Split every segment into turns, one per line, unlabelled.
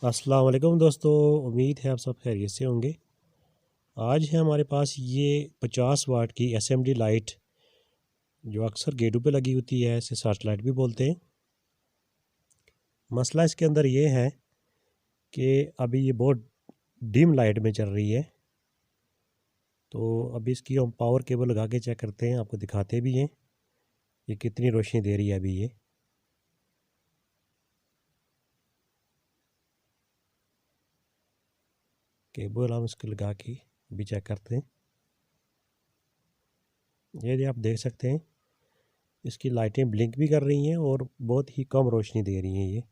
अस्सलाम वालेकुम दोस्तों, उम्मीद है आप सब खैरियत से होंगे। आज है हमारे पास ये 50 वाट की एसएमडी लाइट जो अक्सर गेटों पे लगी होती है, इसे सर्च लाइट भी बोलते हैं। मसला इसके अंदर ये है कि अभी ये बहुत डिम लाइट में चल रही है। तो अभी इसकी हम पावर केबल लगा के चेक करते हैं, आपको दिखाते भी हैं ये कितनी रोशनी दे रही है। अभी ये केबल हम इसको लगा के भी चेक करते हैं। ये आप देख सकते हैं इसकी लाइटें ब्लिंक भी कर रही हैं और बहुत ही कम रोशनी दे रही हैं।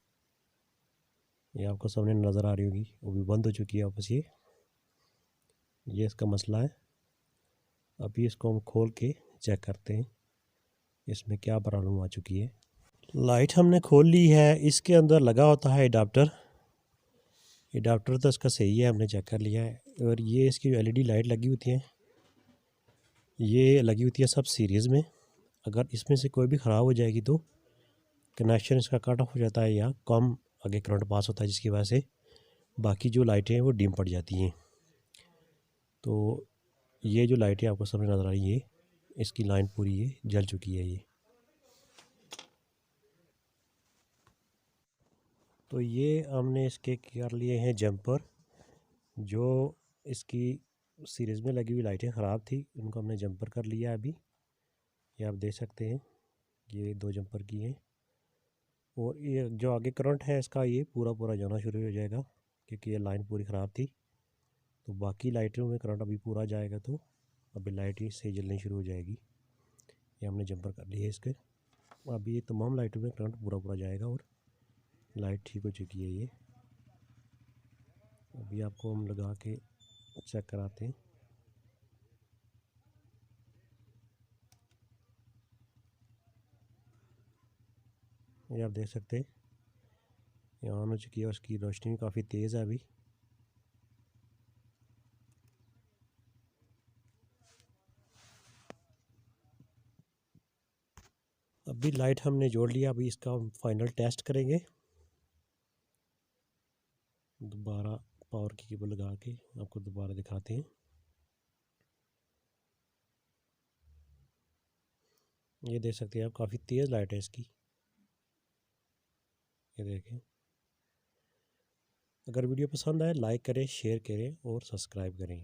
ये आपको सामने नज़र आ रही होगी, वो भी बंद हो चुकी है वापस। ये इसका मसला है। अभी इसको हम खोल के चेक करते हैं इसमें क्या प्रॉब्लम आ चुकी है। लाइट हमने खोल ली है, इसके अंदर लगा होता है एडाप्टर। एडाप्टर तो इसका सही है, हमने चेक कर लिया है। और ये इसकी जो एलईडी लाइट लगी होती है, ये लगी होती है सब सीरीज़ में। अगर इसमें से कोई भी ख़राब हो जाएगी तो कनेक्शन इसका कट ऑफ हो जाता है या कम आगे करंट पास होता है, जिसकी वजह से बाकी जो लाइटें हैं वो डिम पड़ जाती हैं। तो ये जो लाइटें आपको सामने नज़र आ रही है, इसकी लाइन पूरी ये जल चुकी है। ये तो ये हमने इसके कर लिए हैं जंपर। जो इसकी सीरीज़ में लगी हुई लाइटें ख़राब थी, उनको हमने जंपर कर लिया अभी। ये आप देख सकते हैं, ये 2 जंपर की हैं। और ये जो आगे करंट है इसका, ये पूरा जाना शुरू हो जाएगा क्योंकि ये लाइन पूरी ख़राब थी। तो बाकी लाइटों में करंट अभी पूरा जाएगा तो अभी लाइट ही सही जलनी शुरू हो जाएगी। ये हमने जंपर कर ली है इसके। अभी ये तमाम लाइटों में करंट पूरा जाएगा और लाइट ठीक हो चुकी है। ये अभी आपको हम लगा के चेक कराते हैं। ये आप देख सकते हैं ये ऑन हो चुकी है और उसकी रोशनी भी काफ़ी तेज़ है। अभी लाइट हमने जोड़ लिया, अभी इसका हम फाइनल टेस्ट करेंगे। दोबारा पावर की केबल लगा के आपको दोबारा दिखाते हैं। ये देख सकते हैं आप, काफ़ी तेज़ लाइट है इसकी। ये देखें। अगर वीडियो पसंद आए लाइक करें, शेयर करें और सब्सक्राइब करें।